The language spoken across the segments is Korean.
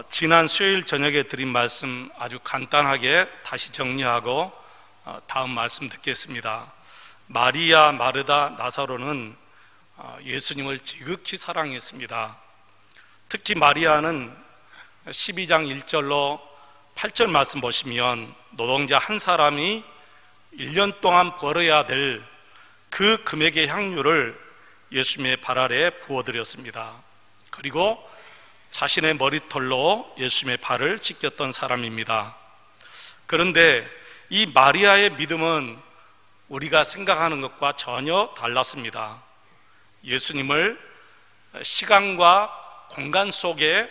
지난 수요일 저녁에 드린 말씀 아주 간단하게 다시 정리하고 다음 말씀 듣겠습니다. 마리아, 마르다, 나사로는 예수님을 지극히 사랑했습니다. 특히 마리아는 12장 1절로 8절 말씀 보시면 노동자 한 사람이 1년 동안 벌어야 될 그 금액의 향유를 예수님의 발 아래 부어드렸습니다. 그리고 자신의 머리털로 예수님의 발을 씻겼던 사람입니다. 그런데 이 마리아의 믿음은 우리가 생각하는 것과 전혀 달랐습니다. 예수님을 시간과 공간 속에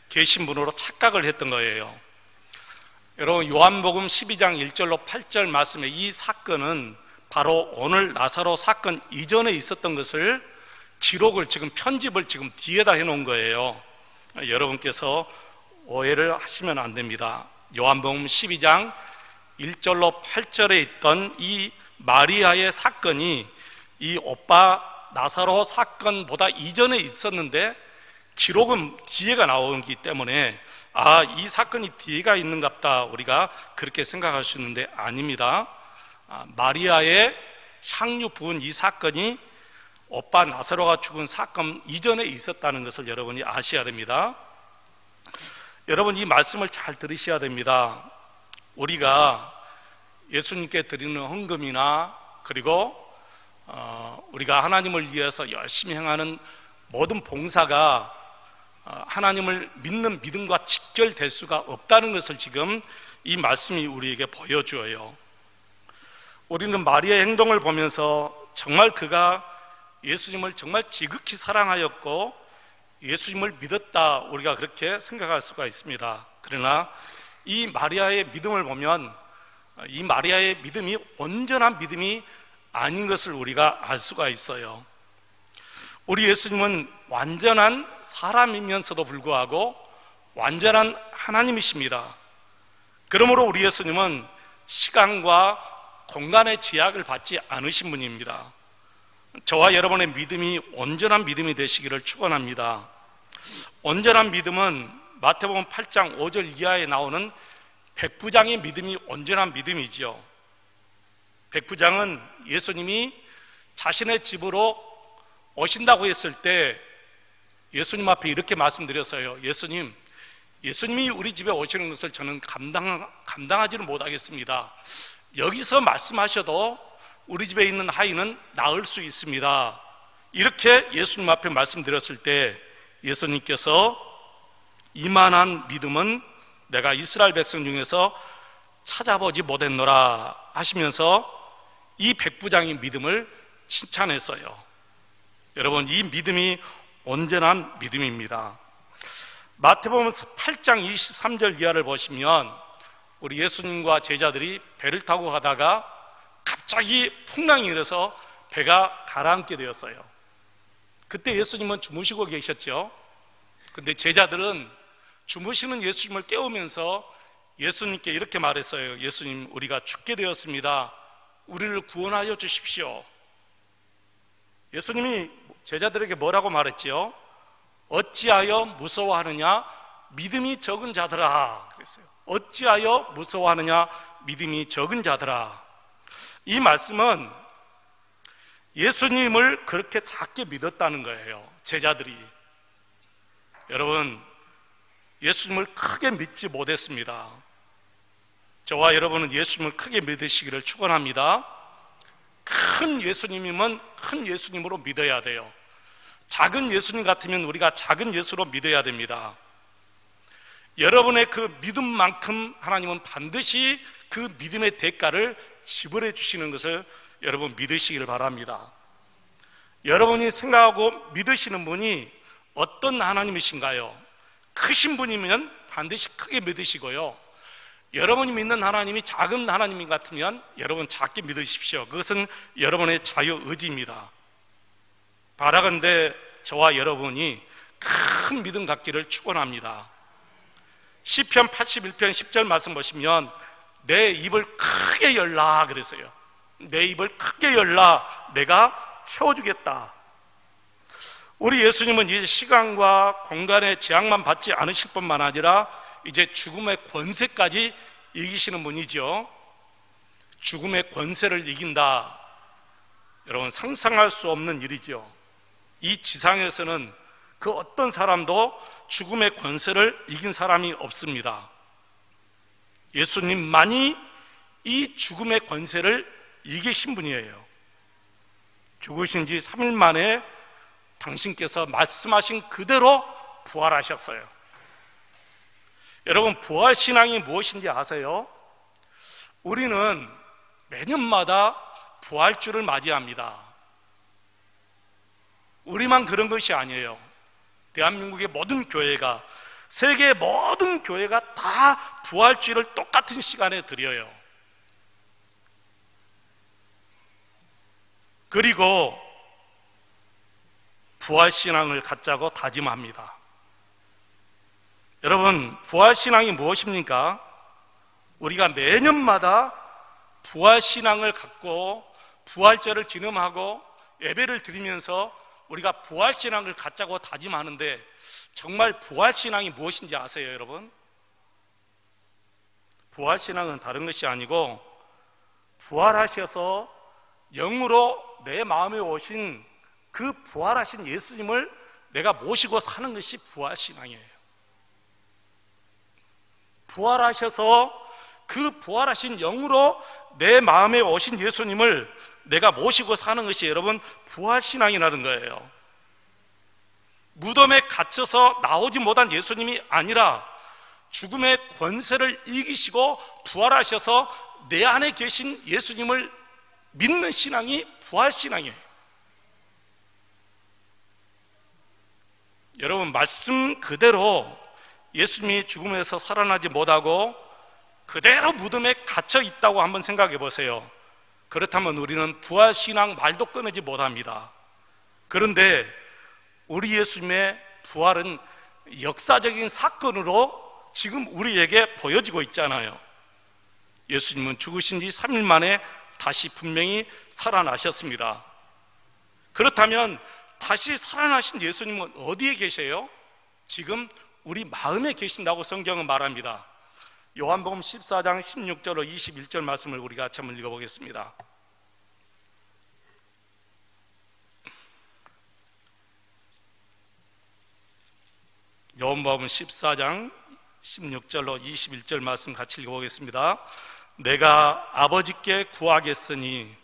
계신 분으로 착각을 했던 거예요. 여러분, 요한복음 12장 1절로 8절 말씀의 이 사건은 바로 오늘 나사로 사건 이전에 있었던 것을 기록을 편집을 뒤에다 해놓은 거예요. 여러분께서 오해를 하시면 안 됩니다. 요한복음 12장 1절로 8절에 있던 이 마리아의 사건이 이 오빠 나사로 사건보다 이전에 있었는데 기록은 뒤에가 나오기 때문에 이 사건이 뒤에가 있는갑다 우리가 그렇게 생각할 수 있는데 아닙니다. 마리아의 향유 부은 이 사건이 오빠 나사로가 죽은 사건 이전에 있었다는 것을 여러분이 아셔야 됩니다. 여러분, 이 말씀을 잘 들으셔야 됩니다. 우리가 예수님께 드리는 헌금이나 그리고 우리가 하나님을 위해서 열심히 행하는 모든 봉사가 하나님을 믿는 믿음과 직결될 수가 없다는 것을 지금 이 말씀이 우리에게 보여줘요. 우리는 마리아의 행동을 보면서 정말 그가 예수님을 정말 지극히 사랑하였고 예수님을 믿었다 우리가 그렇게 생각할 수가 있습니다. 그러나 이 마리아의 믿음을 보면 이 마리아의 믿음이 온전한 믿음이 아닌 것을 우리가 알 수가 있어요. 우리 예수님은 완전한 사람이면서도 불구하고 완전한 하나님이십니다. 그러므로 우리 예수님은 시간과 공간의 제약을 받지 않으신 분입니다. 저와 여러분의 믿음이 온전한 믿음이 되시기를 축원합니다. 온전한 믿음은 마태복음 8장 5절 이하에 나오는 백부장의 믿음이 온전한 믿음이지요. 백부장은 예수님이 자신의 집으로 오신다고 했을 때 예수님 앞에 이렇게 말씀드렸어요. 예수님이 우리 집에 오시는 것을 저는 감당하지는 못하겠습니다. 여기서 말씀하셔도 우리 집에 있는 아이는 나을 수 있습니다. 이렇게 예수님 앞에 말씀드렸을 때 예수님께서 이만한 믿음은 내가 이스라엘 백성 중에서 찾아보지 못했노라 하시면서 이 백부장의 믿음을 칭찬했어요. 여러분, 이 믿음이 온전한 믿음입니다. 마태복음 8장 23절 이하를 보시면 우리 예수님과 제자들이 배를 타고 가다가 갑자기 풍랑이 일어서 배가 가라앉게 되었어요. 그때 예수님은 주무시고 계셨죠. 근데 제자들은 주무시는 예수님을 깨우면서 예수님께 이렇게 말했어요. 예수님, 우리가 죽게 되었습니다. 우리를 구원하여 주십시오. 예수님이 제자들에게 뭐라고 말했지요? 어찌하여 무서워하느냐? 믿음이 적은 자들아. 그랬어요. 어찌하여 무서워하느냐? 믿음이 적은 자들아. 이 말씀은 예수님을 그렇게 작게 믿었다는 거예요. 제자들이. 여러분, 예수님을 크게 믿지 못했습니다. 저와 여러분은 예수님을 크게 믿으시기를 축원합니다. 큰 예수님이면 큰 예수님으로 믿어야 돼요. 작은 예수님 같으면 우리가 작은 예수로 믿어야 됩니다. 여러분의 그 믿음만큼 하나님은 반드시 그 믿음의 대가를 지불해 주시는 것을 여러분 믿으시기를 바랍니다. 여러분이 생각하고 믿으시는 분이 어떤 하나님이신가요? 크신 분이면 반드시 크게 믿으시고요, 여러분이 믿는 하나님이 작은 하나님 같으면 여러분 작게 믿으십시오. 그것은 여러분의 자유의지입니다. 바라건대 저와 여러분이 큰 믿음 갖기를 축원합니다. 시편 81편 10절 말씀 보시면 내 입을 크게 열라 그랬어요. 내 입을 크게 열라, 내가 채워주겠다. 우리 예수님은 이제 시간과 공간의 제약만 받지 않으실 뿐만 아니라 이제 죽음의 권세까지 이기시는 분이죠. 죽음의 권세를 이긴다. 여러분, 상상할 수 없는 일이죠. 이 지상에서는 그 어떤 사람도 죽음의 권세를 이긴 사람이 없습니다. 예수님만이 이 죽음의 권세를 이기신 분이에요. 죽으신 지 3일 만에 당신께서 말씀하신 그대로 부활하셨어요. 여러분, 부활신앙이 무엇인지 아세요? 우리는 매년마다 부활주를 맞이합니다. 우리만 그런 것이 아니에요. 대한민국의 모든 교회가, 세계의 모든 교회가 다 부활주일을 똑같은 시간에 드려요. 그리고 부활신앙을 갖자고 다짐합니다. 여러분, 부활신앙이 무엇입니까? 우리가 매년마다 부활신앙을 갖고 부활절을 기념하고 예배를 드리면서 우리가 부활신앙을 갖자고 다짐하는데, 정말 부활신앙이 무엇인지 아세요, 여러분? 부활신앙은 다른 것이 아니고 부활하셔서 영으로 내 마음에 오신 그 부활하신 예수님을 내가 모시고 사는 것이 부활신앙이에요. 부활하셔서 그 부활하신 영으로 내 마음에 오신 예수님을 내가 모시고 사는 것이 여러분 부활신앙이라는 거예요. 무덤에 갇혀서 나오지 못한 예수님이 아니라 죽음의 권세를 이기시고 부활하셔서 내 안에 계신 예수님을 믿는 신앙이 부활신앙이에요. 여러분, 말씀 그대로 예수님이 죽음에서 살아나지 못하고 그대로 무덤에 갇혀 있다고 한번 생각해 보세요. 그렇다면 우리는 부활신앙 말도 꺼내지 못합니다. 그런데 우리 예수님의 부활은 역사적인 사건으로 지금 우리에게 보여지고 있잖아요. 예수님은 죽으신 지 3일 만에 다시 분명히 살아나셨습니다. 그렇다면 다시 살아나신 예수님은 어디에 계세요? 지금 우리 마음에 계신다고 성경은 말합니다. 요한복음 14장 16절로 21절 말씀을 우리가 같이 한번 읽어보겠습니다. 요한복음 14장 16절로 21절 말씀 같이 읽어보겠습니다. 내가 아버지께 구하겠으니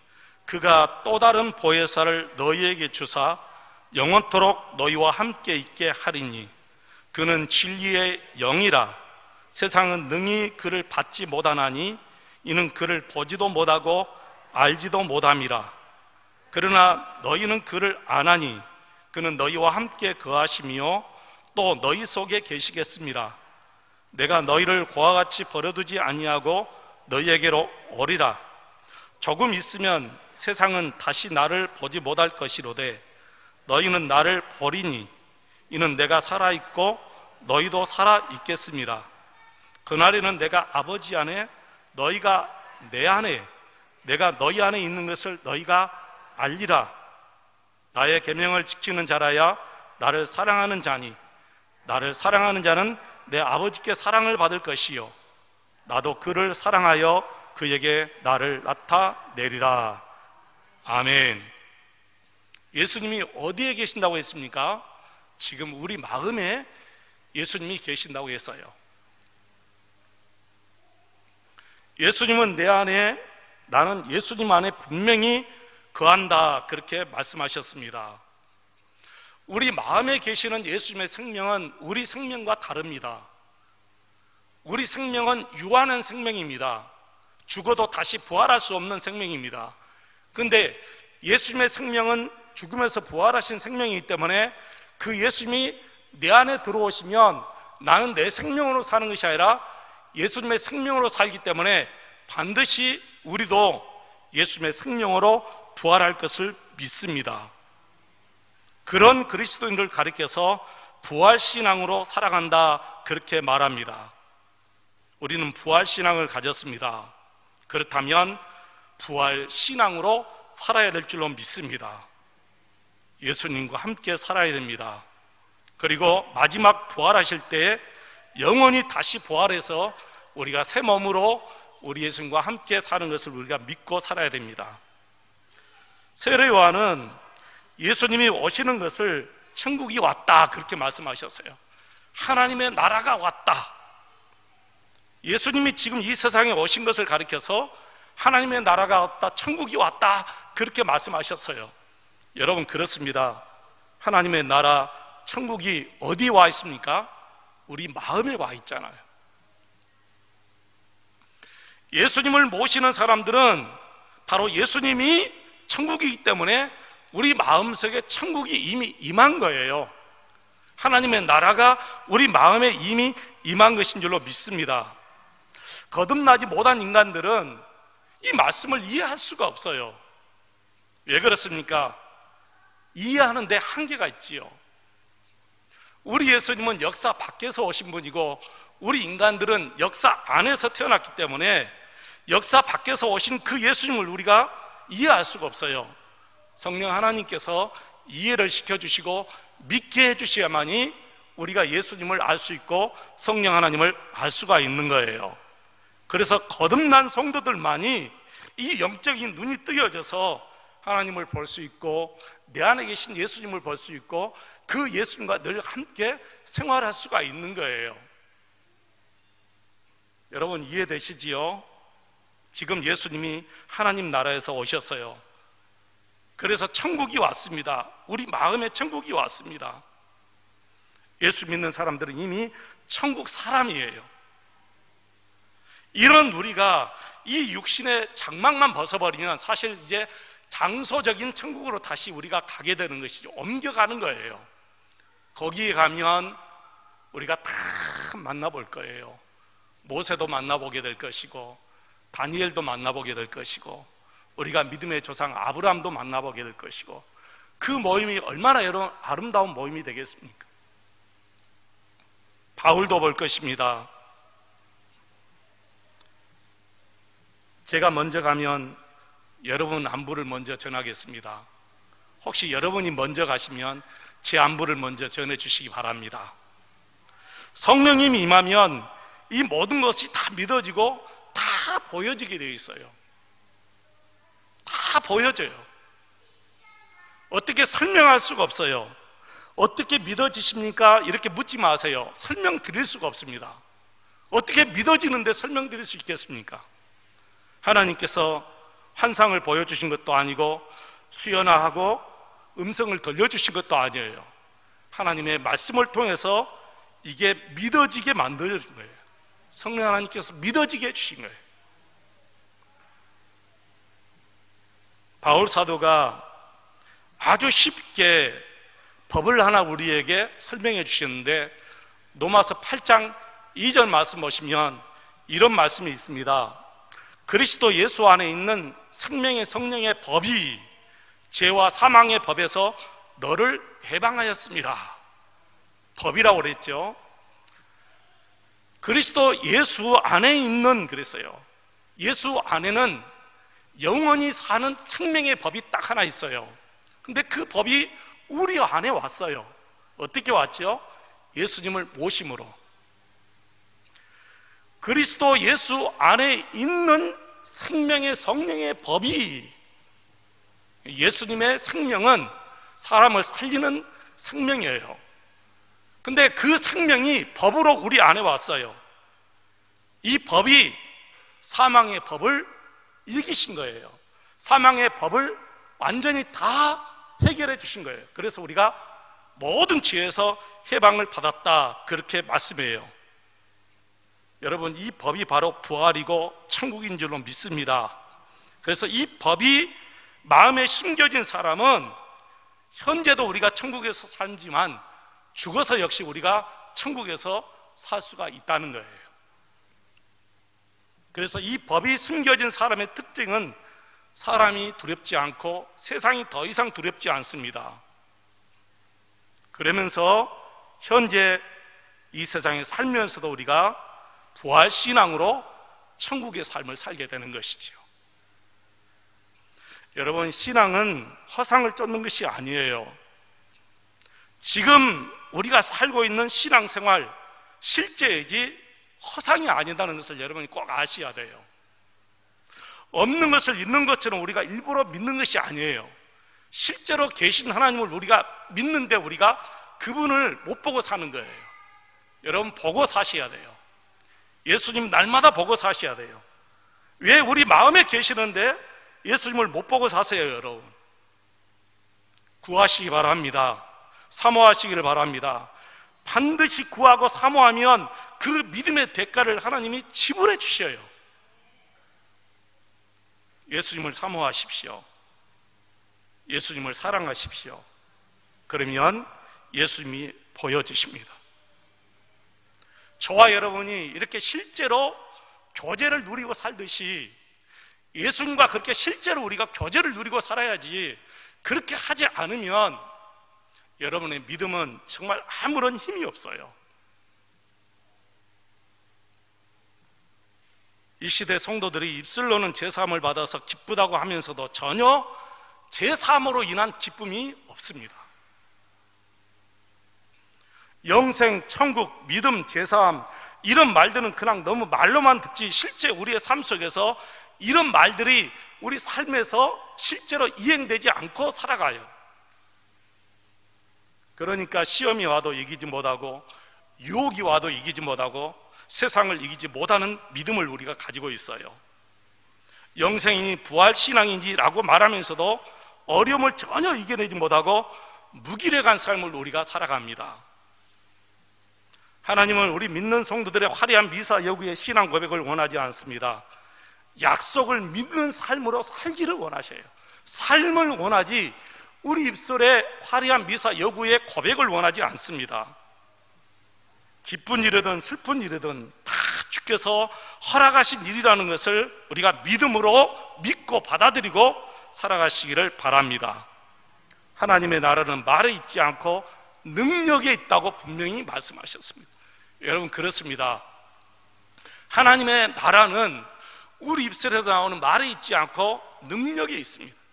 그가 또 다른 보혜사를 너희에게 주사 영원토록 너희와 함께 있게 하리니 그는 진리의 영이라. 세상은 능히 그를 받지 못하나니 이는 그를 보지도 못하고 알지도 못함이라. 그러나 너희는 그를 아나니 그는 너희와 함께 거하시며 또 너희 속에 계시겠습니다. 내가 너희를 고와 같이 버려두지 아니하고 너희에게로 오리라. 조금 있으면 세상은 다시 나를 보지 못할 것이로되 너희는 나를 보리니 이는 내가 살아있고 너희도 살아있겠습니다. 그날에는 내가 아버지 안에 너희가 내 안에 내가 너희 안에 있는 것을 너희가 알리라. 나의 계명을 지키는 자라야 나를 사랑하는 자니 나를 사랑하는 자는 내 아버지께 사랑을 받을 것이요 나도 그를 사랑하여 그에게 나를 나타내리라. 아멘. 예수님이 어디에 계신다고 했습니까? 지금 우리 마음에 예수님이 계신다고 했어요. 예수님은 내 안에, 나는 예수님 안에 분명히 거한다, 그렇게 말씀하셨습니다. 우리 마음에 계시는 예수님의 생명은 우리 생명과 다릅니다. 우리 생명은 유한한 생명입니다. 죽어도 다시 부활할 수 없는 생명입니다. 그런데 예수님의 생명은 죽음에서 부활하신 생명이기 때문에 그 예수님이 내 안에 들어오시면 나는 내 생명으로 사는 것이 아니라 예수님의 생명으로 살기 때문에 반드시 우리도 예수님의 생명으로 부활할 것을 믿습니다. 그런 그리스도인들을 가리켜서 부활신앙으로 살아간다, 그렇게 말합니다. 우리는 부활신앙을 가졌습니다. 그렇다면 부활신앙으로 살아야 될 줄로 믿습니다. 예수님과 함께 살아야 됩니다. 그리고 마지막 부활하실 때 영원히 다시 부활해서 우리가 새 몸으로 우리 예수님과 함께 사는 것을 우리가 믿고 살아야 됩니다. 세례 요한은 예수님이 오시는 것을 천국이 왔다 그렇게 말씀하셨어요. 하나님의 나라가 왔다. 예수님이 지금 이 세상에 오신 것을 가리켜서 하나님의 나라가 왔다, 천국이 왔다 그렇게 말씀하셨어요. 여러분, 그렇습니다. 하나님의 나라, 천국이 어디에 와 있습니까? 우리 마음에 와 있잖아요. 예수님을 모시는 사람들은 바로 예수님이 천국이기 때문에 우리 마음속에 천국이 이미 임한 거예요. 하나님의 나라가 우리 마음에 이미 임한 것인 줄로 믿습니다. 거듭나지 못한 인간들은 이 말씀을 이해할 수가 없어요. 왜 그렇습니까? 이해하는데 한계가 있지요. 우리 예수님은 역사 밖에서 오신 분이고 우리 인간들은 역사 안에서 태어났기 때문에 역사 밖에서 오신 그 예수님을 우리가 이해할 수가 없어요. 성령 하나님께서 이해를 시켜주시고 믿게 해주셔야만이 우리가 예수님을 알 수 있고 성령 하나님을 알 수가 있는 거예요. 그래서 거듭난 성도들만이 이 영적인 눈이 뜨여져서 하나님을 볼 수 있고 내 안에 계신 예수님을 볼 수 있고 그 예수님과 늘 함께 생활할 수가 있는 거예요. 여러분, 이해되시지요? 지금 예수님이 하나님 나라에서 오셨어요. 그래서 천국이 왔습니다. 우리 마음에 천국이 왔습니다. 예수 믿는 사람들은 이미 천국 사람이에요. 이런 우리가 이 육신의 장막만 벗어버리면 사실 이제 장소적인 천국으로 다시 우리가 가게 되는 것이죠. 옮겨가는 거예요. 거기에 가면 우리가 다 만나볼 거예요. 모세도 만나보게 될 것이고 다니엘도 만나보게 될 것이고 우리가 믿음의 조상 아브라함도 만나보게 될 것이고 그 모임이 얼마나 여러분 아름다운 모임이 되겠습니까? 바울도 볼 것입니다. 제가 먼저 가면 여러분 안부를 먼저 전하겠습니다. 혹시 여러분이 먼저 가시면 제 안부를 먼저 전해주시기 바랍니다. 성령님이 임하면 이 모든 것이 다 믿어지고 다 보여지게 되어 있어요. 다 보여져요. 어떻게 설명할 수가 없어요. 어떻게 믿어지십니까? 이렇게 묻지 마세요. 설명드릴 수가 없습니다. 어떻게 믿어지는데 설명드릴 수 있겠습니까? 하나님께서 환상을 보여주신 것도 아니고 수연화하고 음성을 들려주신 것도 아니에요. 하나님의 말씀을 통해서 이게 믿어지게 만들어진 거예요. 성령 하나님께서 믿어지게 해주신 거예요. 바울 사도가 아주 쉽게 법을 하나 우리에게 설명해 주셨는데 로마서 8장 2절 말씀 보시면 이런 말씀이 있습니다. 그리스도 예수 안에 있는 생명의 성령의 법이 죄와 사망의 법에서 너를 해방하였습니다. 법이라고 그랬죠. 그리스도 예수 안에 있는, 그랬어요. 예수 안에는 영원히 사는 생명의 법이 딱 하나 있어요. 근데 그 법이 우리 안에 왔어요. 어떻게 왔죠? 예수님을 모심으로. 그리스도 예수 안에 있는 생명의 성령의 법이, 예수님의 생명은 사람을 살리는 생명이에요. 근데 그 생명이 법으로 우리 안에 왔어요. 이 법이 사망의 법을 이기신 거예요. 사망의 법을 완전히 다 해결해 주신 거예요. 그래서 우리가 모든 죄에서 해방을 받았다, 그렇게 말씀해요. 여러분, 이 법이 바로 부활이고 천국인 줄로 믿습니다. 그래서 이 법이 마음에 심겨진 사람은 현재도 우리가 천국에서 살지만 죽어서 역시 우리가 천국에서 살 수가 있다는 거예요. 그래서 이 법이 숨겨진 사람의 특징은 사람이 두렵지 않고 세상이 더 이상 두렵지 않습니다. 그러면서 현재 이 세상에 살면서도 우리가 부활신앙으로 천국의 삶을 살게 되는 것이지요. 여러분, 신앙은 허상을 쫓는 것이 아니에요. 지금 우리가 살고 있는 신앙생활 실제이지 허상이 아니다는 것을 여러분이 꼭 아셔야 돼요. 없는 것을 있는 것처럼 우리가 일부러 믿는 것이 아니에요. 실제로 계신 하나님을 우리가 믿는데 우리가 그분을 못 보고 사는 거예요. 여러분 보고 사셔야 돼요. 예수님 날마다 보고 사셔야 돼요. 왜 우리 마음에 계시는데 예수님을 못 보고 사세요, 여러분? 구하시기 바랍니다. 사모하시기를 바랍니다. 반드시 구하고 사모하면 그 믿음의 대가를 하나님이 지불해 주셔요. 예수님을 사모하십시오. 예수님을 사랑하십시오. 그러면 예수님이 보여지십니다. 저와 여러분이 이렇게 실제로 교제를 누리고 살듯이 예수님과 그렇게 실제로 우리가 교제를 누리고 살아야지, 그렇게 하지 않으면 여러분의 믿음은 정말 아무런 힘이 없어요. 이 시대 성도들이 입술로는 제사함을 받아서 기쁘다고 하면서도 전혀 제사함으로 인한 기쁨이 없습니다. 영생, 천국, 믿음, 제사함 이런 말들은 그냥 너무 말로만 듣지 실제 우리의 삶 속에서 이런 말들이 우리 삶에서 실제로 이행되지 않고 살아가요. 그러니까 시험이 와도 이기지 못하고 유혹이 와도 이기지 못하고 세상을 이기지 못하는 믿음을 우리가 가지고 있어요. 영생이니 부활신앙이니라고 말하면서도 어려움을 전혀 이겨내지 못하고 무기력한 삶을 우리가 살아갑니다. 하나님은 우리 믿는 성도들의 화려한 미사 여구의 신앙 고백을 원하지 않습니다. 약속을 믿는 삶으로 살기를 원하셔요. 삶을 원하지 우리 입술에 화려한 미사 여구의 고백을 원하지 않습니다. 기쁜 일이든 슬픈 일이든 다 주께서 허락하신 일이라는 것을 우리가 믿음으로 믿고 받아들이고 살아가시기를 바랍니다. 하나님의 나라는 말에 있지 않고 능력에 있다고 분명히 말씀하셨습니다. 여러분 그렇습니다. 하나님의 나라는 우리 입술에서 나오는 말에 있지 않고 능력에 있습니다.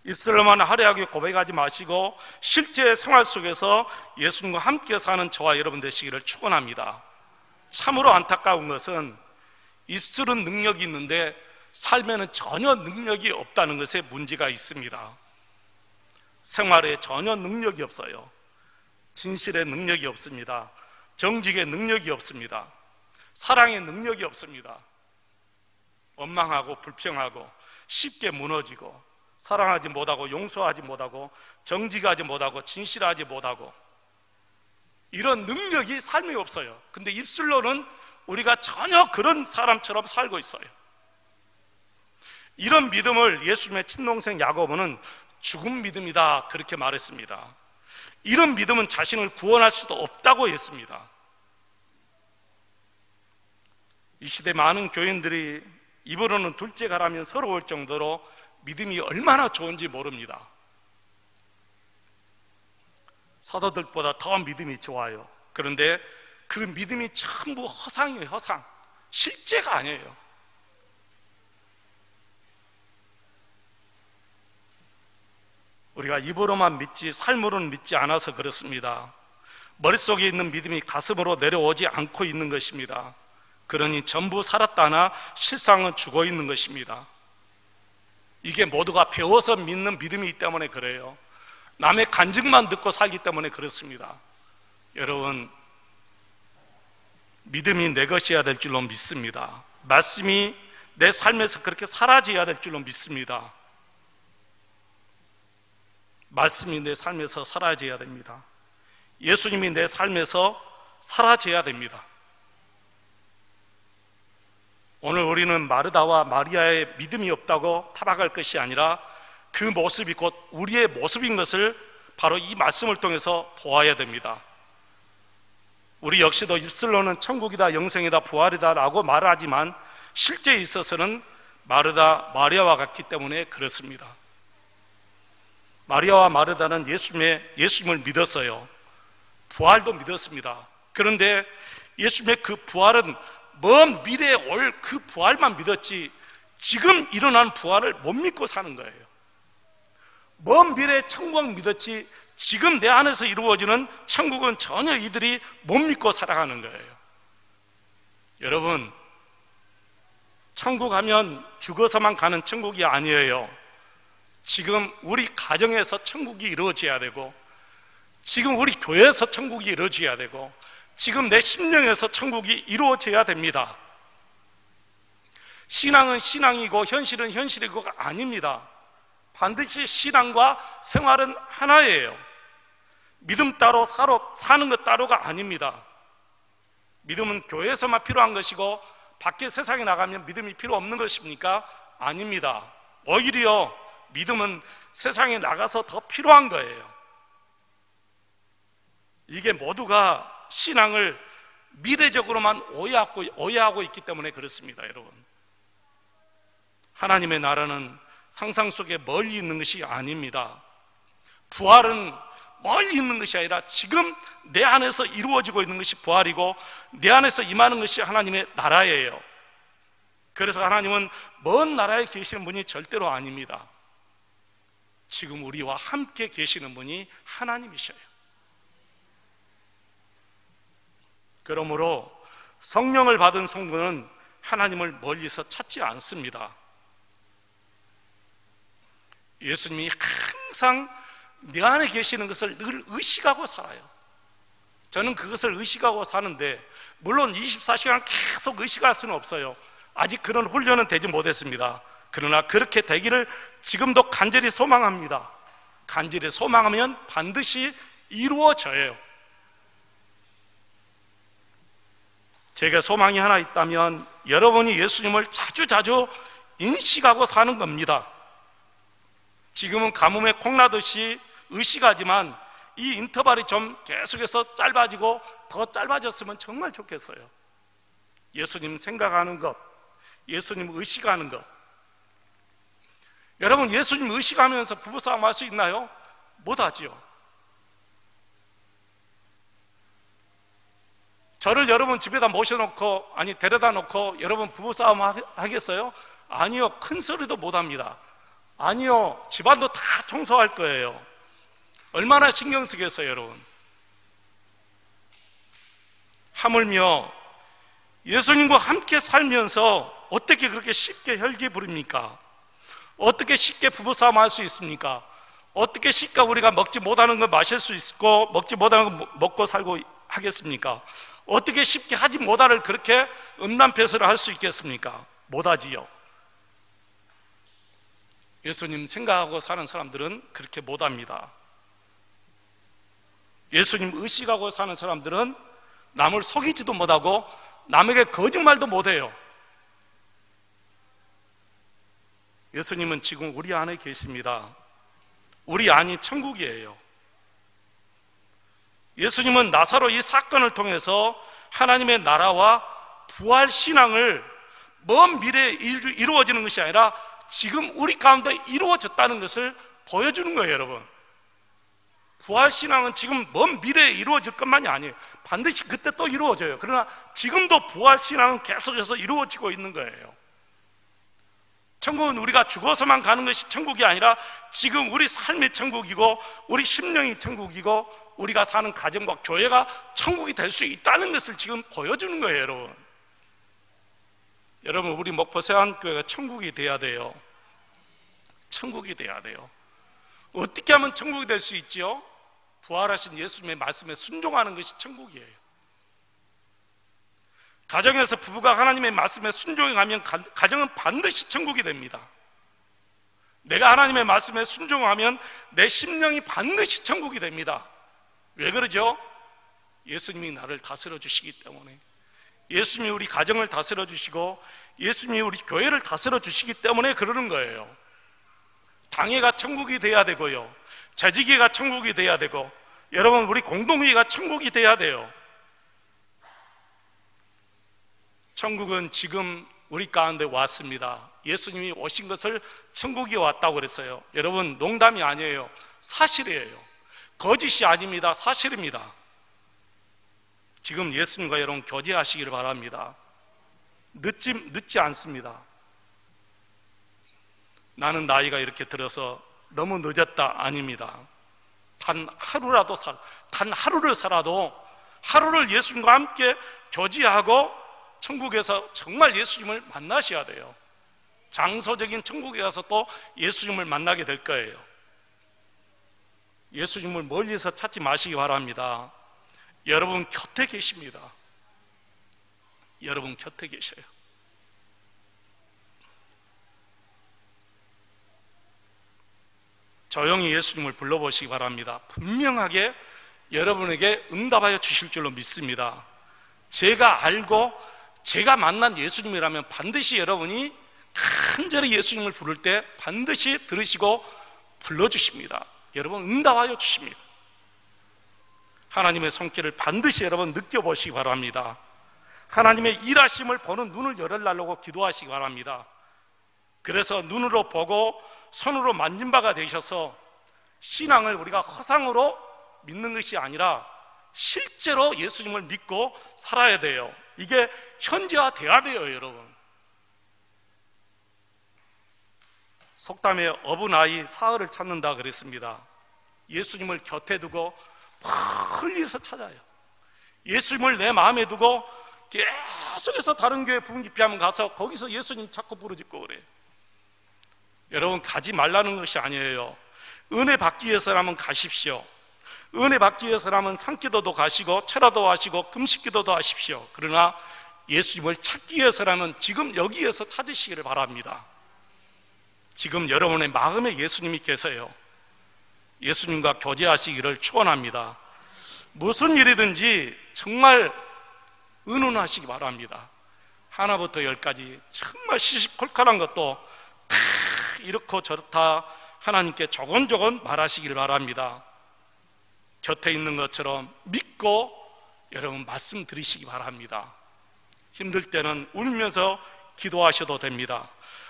입술로만 화려하게 고백하지 마시고 실제 생활 속에서 예수님과 함께 사는 저와 여러분 되시기를 축원합니다. 참으로 안타까운 것은 입술은 능력이 있는데 삶에는 전혀 능력이 없다는 것에 문제가 있습니다. 생활에 전혀 능력이 없어요. 진실의 능력이 없습니다. 정직의 능력이 없습니다. 사랑의 능력이 없습니다. 원망하고 불평하고 쉽게 무너지고 사랑하지 못하고 용서하지 못하고 정직하지 못하고 진실하지 못하고 이런 능력이 삶에 없어요. 근데 입술로는 우리가 전혀 그런 사람처럼 살고 있어요. 이런 믿음을 예수님의 친동생 야고보는 죽은 믿음이다 그렇게 말했습니다. 이런 믿음은 자신을 구원할 수도 없다고 했습니다. 이 시대 많은 교인들이 입으로는 둘째 가라면 서러울 정도로 믿음이 얼마나 좋은지 모릅니다. 사도들보다 더 믿음이 좋아요. 그런데 그 믿음이 전부 허상이에요. 허상. 실제가 아니에요. 우리가 입으로만 믿지 삶으로는 믿지 않아서 그렇습니다. 머릿속에 있는 믿음이 가슴으로 내려오지 않고 있는 것입니다. 그러니 전부 살았다나 실상은 죽어 있는 것입니다. 이게 모두가 배워서 믿는 믿음이기 때문에 그래요. 남의 간증만 듣고 살기 때문에 그렇습니다. 여러분, 믿음이 내 것이어야 될 줄로 믿습니다. 말씀이 내 삶에서 그렇게 사라져야 될 줄로 믿습니다. 말씀이 내 삶에서 사라져야 됩니다. 예수님이 내 삶에서 사라져야 됩니다. 오늘 우리는 마르다와 마리아의 믿음이 없다고 타박할 것이 아니라 그 모습이 곧 우리의 모습인 것을 바로 이 말씀을 통해서 보아야 됩니다. 우리 역시도 입술로는 천국이다, 영생이다, 부활이다 라고 말하지만 실제에 있어서는 마르다, 마리아와 같기 때문에 그렇습니다. 마리아와 마르다는 예수님을 믿었어요. 부활도 믿었습니다. 그런데 예수님의 그 부활은 먼 미래에 올 그 부활만 믿었지 지금 일어난 부활을 못 믿고 사는 거예요. 먼 미래의 천국 믿었지 지금 내 안에서 이루어지는 천국은 전혀 이들이 못 믿고 살아가는 거예요. 여러분, 천국 하면 죽어서만 가는 천국이 아니에요. 지금 우리 가정에서 천국이 이루어져야 되고, 지금 우리 교회에서 천국이 이루어져야 되고, 지금 내 심령에서 천국이 이루어져야 됩니다. 신앙은 신앙이고 현실은 현실이고가 아닙니다. 반드시 신앙과 생활은 하나예요. 믿음 따로 사는 것 따로가 아닙니다. 믿음은 교회에서만 필요한 것이고 밖에 세상에 나가면 믿음이 필요 없는 것입니까? 아닙니다. 오히려 믿음은 세상에 나가서 더 필요한 거예요. 이게 모두가 신앙을 미래적으로만 오해하고 있기 때문에 그렇습니다. 여러분, 하나님의 나라는 상상 속에 멀리 있는 것이 아닙니다. 부활은 멀리 있는 것이 아니라 지금 내 안에서 이루어지고 있는 것이 부활이고, 내 안에서 임하는 것이 하나님의 나라예요. 그래서 하나님은 먼 나라에 계시는 분이 절대로 아닙니다. 지금 우리와 함께 계시는 분이 하나님이셔요. 그러므로 성령을 받은 성도는 하나님을 멀리서 찾지 않습니다. 예수님이 항상 내 안에 계시는 것을 늘 의식하고 살아요. 저는 그것을 의식하고 사는데, 물론 24시간 계속 의식할 수는 없어요. 아직 그런 훈련은 되지 못했습니다. 그러나 그렇게 되기를 지금도 간절히 소망합니다. 간절히 소망하면 반드시 이루어져요. 제가 소망이 하나 있다면 여러분이 예수님을 자주 인식하고 사는 겁니다. 지금은 가뭄에 콩나듯이 의식하지만 이 인터벌이 좀 계속해서 짧아지고 더 짧아졌으면 정말 좋겠어요. 예수님 생각하는 것, 예수님 의식하는 것. 여러분, 예수님 의식하면서 부부싸움 할 수 있나요? 못하지요. 저를 여러분 집에다 모셔놓고, 데려다 놓고 여러분 부부싸움 하겠어요? 아니요. 큰 소리도 못합니다. 아니요. 집안도 다 청소할 거예요. 얼마나 신경 쓰겠어요, 여러분. 하물며 예수님과 함께 살면서 어떻게 그렇게 쉽게 혈기 부립니까? 어떻게 쉽게 부부싸움 할 수 있습니까? 어떻게 쉽게 우리가 먹지 못하는 거 마실 수 있고 먹지 못하는 거 먹고 살고 하겠습니까? 어떻게 쉽게 하지 못하를 그렇게 음란패설을 할 수 있겠습니까? 못하지요. 예수님 생각하고 사는 사람들은 그렇게 못합니다. 예수님 의식하고 사는 사람들은 남을 속이지도 못하고 남에게 거짓말도 못해요. 예수님은 지금 우리 안에 계십니다. 우리 안이 천국이에요. 예수님은 나사로 이 사건을 통해서 하나님의 나라와 부활 신앙을 먼 미래에 이루어지는 것이 아니라 지금 우리 가운데 이루어졌다는 것을 보여주는 거예요, 여러분. 부활 신앙은 지금 먼 미래에 이루어질 것만이 아니에요. 반드시 그때 또 이루어져요. 그러나 지금도 부활 신앙은 계속해서 이루어지고 있는 거예요. 천국은 우리가 죽어서만 가는 것이 천국이 아니라 지금 우리 삶이 천국이고 우리 심령이 천국이고 우리가 사는 가정과 교회가 천국이 될 수 있다는 것을 지금 보여주는 거예요, 여러분. 여러분, 우리 목포 세안교회가 천국이 돼야 돼요. 천국이 돼야 돼요. 어떻게 하면 천국이 될 수 있지요? 부활하신 예수님의 말씀에 순종하는 것이 천국이에요. 가정에서 부부가 하나님의 말씀에 순종해 가면 가정은 반드시 천국이 됩니다. 내가 하나님의 말씀에 순종하면 내 심령이 반드시 천국이 됩니다. 왜 그러죠? 예수님이 나를 다스려 주시기 때문에, 예수님이 우리 가정을 다스려 주시고 예수님이 우리 교회를 다스려 주시기 때문에 그러는 거예요. 당회가 천국이 돼야 되고요, 재직회가 천국이 돼야 되고, 여러분 우리 공동회가 천국이 돼야 돼요. 천국은 지금 우리 가운데 왔습니다. 예수님이 오신 것을 천국이 왔다고 그랬어요. 여러분, 농담이 아니에요. 사실이에요. 거짓이 아닙니다. 사실입니다. 지금 예수님과 여러분 교제하시기를 바랍니다. 늦지 않습니다. 나는 나이가 이렇게 들어서 너무 늦었다, 아닙니다. 단 하루를 살아도 하루를 예수님과 함께 교제하고 천국에서 정말 예수님을 만나셔야 돼요. 장소적인 천국에 가서 또 예수님을 만나게 될 거예요. 예수님을 멀리서 찾지 마시기 바랍니다. 여러분 곁에 계십니다. 여러분 곁에 계셔요. 조용히 예수님을 불러보시기 바랍니다. 분명하게 여러분에게 응답하여 주실 줄로 믿습니다. 제가 알고 제가 만난 예수님이라면 반드시 여러분이 간절히 예수님을 부를 때 반드시 들으시고 불러주십니다. 여러분 응답하여 주십니다. 하나님의 손길을 반드시 여러분 느껴보시기 바랍니다. 하나님의 일하심을 보는 눈을 열어달라고 기도하시기 바랍니다. 그래서 눈으로 보고 손으로 만진 바가 되셔서 신앙을 우리가 허상으로 믿는 것이 아니라 실제로 예수님을 믿고 살아야 돼요. 이게 현지화돼야 돼요, 여러분. 속담에 어부나이 사흘을 찾는다 그랬습니다. 예수님을 곁에 두고 멀리서 찾아요. 예수님을 내 마음에 두고 계속해서 다른 교회 부흥 집회하면 가서 거기서 예수님 자꾸 부르짖고 그래요. 여러분 가지 말라는 것이 아니에요. 은혜 받기 위해서라면 가십시오. 은혜 받기 위해서라면 산기도도 가시고 철야도 하시고 금식기도도 하십시오. 그러나 예수님을 찾기 위해서라면 지금 여기에서 찾으시기를 바랍니다. 지금 여러분의 마음에 예수님이 계세요. 예수님과 교제하시기를 축원합니다. 무슨 일이든지 정말 의논하시기 바랍니다. 하나부터 열까지 정말 시시콜콜한 것도 다 이렇고 저렇다 하나님께 조곤조곤 말하시기를 바랍니다. 곁에 있는 것처럼 믿고 여러분 말씀 드리시기 바랍니다. 힘들 때는 울면서 기도하셔도 됩니다.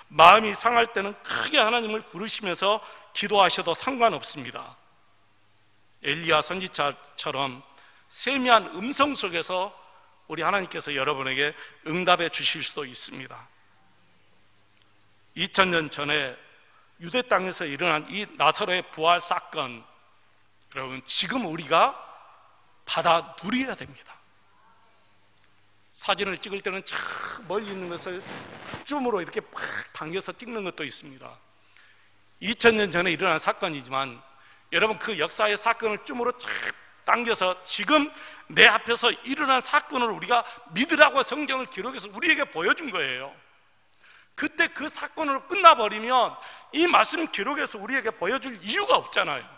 마음이 상할 때는 크게 하나님을 부르시면서 기도하셔도 상관없습니다. 엘리야 선지자처럼 세미한 음성 속에서 우리 하나님께서 여러분에게 응답해 주실 수도 있습니다. 2000년 전에 유대 땅에서 일어난 이 나사로의 부활 사건, 여러분 지금 우리가 받아 누려야 됩니다. 사진을 찍을 때는 저 멀리 있는 것을 줌으로 이렇게 팍 당겨서 찍는 것도 있습니다. 2000년 전에 일어난 사건이지만 여러분 그 역사의 사건을 줌으로 쫙 당겨서 지금 내 앞에서 일어난 사건을 우리가 믿으라고 성경을 기록해서 우리에게 보여준 거예요. 그때 그 사건으로 끝나버리면 이 말씀 기록에서 우리에게 보여줄 이유가 없잖아요.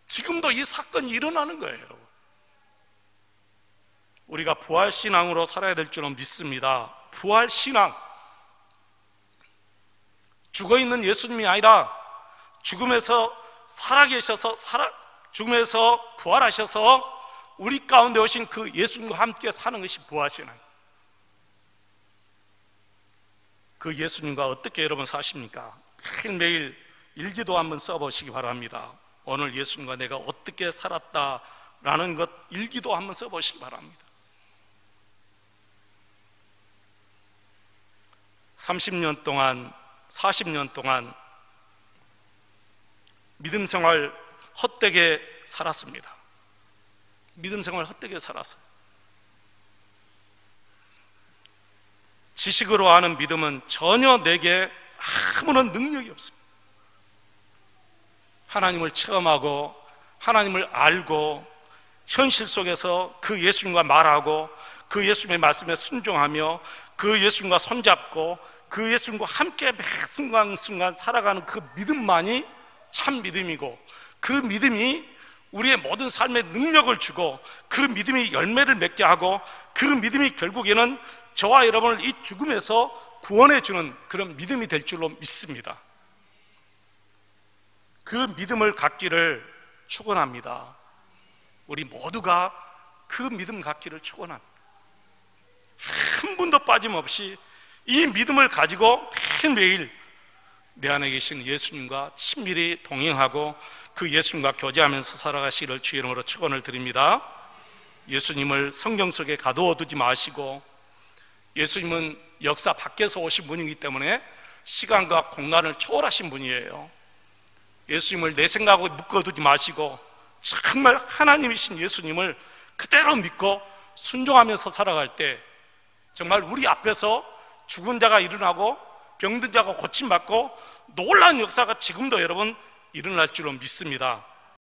지금도 이 사건이 일어나는 거예요, 여러분. 우리가 부활신앙으로 살아야 될 줄은 믿습니다. 부활신앙, 죽어있는 예수님이 아니라 죽음에서 살아계셔서 죽음에서 부활하셔서 우리 가운데 오신 그 예수님과 함께 사는 것이 부활신앙. 그 예수님과 어떻게 여러분 사십니까? 매일매일 일기도 한번 써보시기 바랍니다. 오늘 예수님과 내가 어떻게 살았다라는 것 일기도 한번 써보시기 바랍니다. 30년 동안 40년 동안 믿음 생활 헛되게 살았습니다. 믿음 생활 헛되게 살았어요. 지식으로 하는 믿음은 전혀 내게 아무런 능력이 없습니다. 하나님을 체험하고 하나님을 알고 현실 속에서 그 예수님과 말하고 그 예수님의 말씀에 순종하며 그 예수님과 손잡고 그 예수님과 함께 매 순간순간 살아가는 그 믿음만이 참 믿음이고, 그 믿음이 우리의 모든 삶에 능력을 주고 그 믿음이 열매를 맺게 하고 그 믿음이 결국에는 저와 여러분을 이 죽음에서 구원해 주는 그런 믿음이 될 줄로 믿습니다. 그 믿음을 갖기를 축원합니다. 우리 모두가 그 믿음 갖기를 축원합니다. 한 분도 빠짐없이 이 믿음을 가지고 매일매일 내 안에 계신 예수님과 친밀히 동행하고 그 예수님과 교제하면서 살아가시기를 주의 이름으로 축원을 드립니다. 예수님을 성경 속에 가두어 두지 마시고, 예수님은 역사 밖에서 오신 분이기 때문에 시간과 공간을 초월하신 분이에요. 예수님을 내 생각으로 묶어두지 마시고 정말 하나님이신 예수님을 그대로 믿고 순종하면서 살아갈 때 정말 우리 앞에서 죽은 자가 일어나고 병든 자가 고침받고 놀라운 역사가 지금도 여러분 일어날 줄로 믿습니다.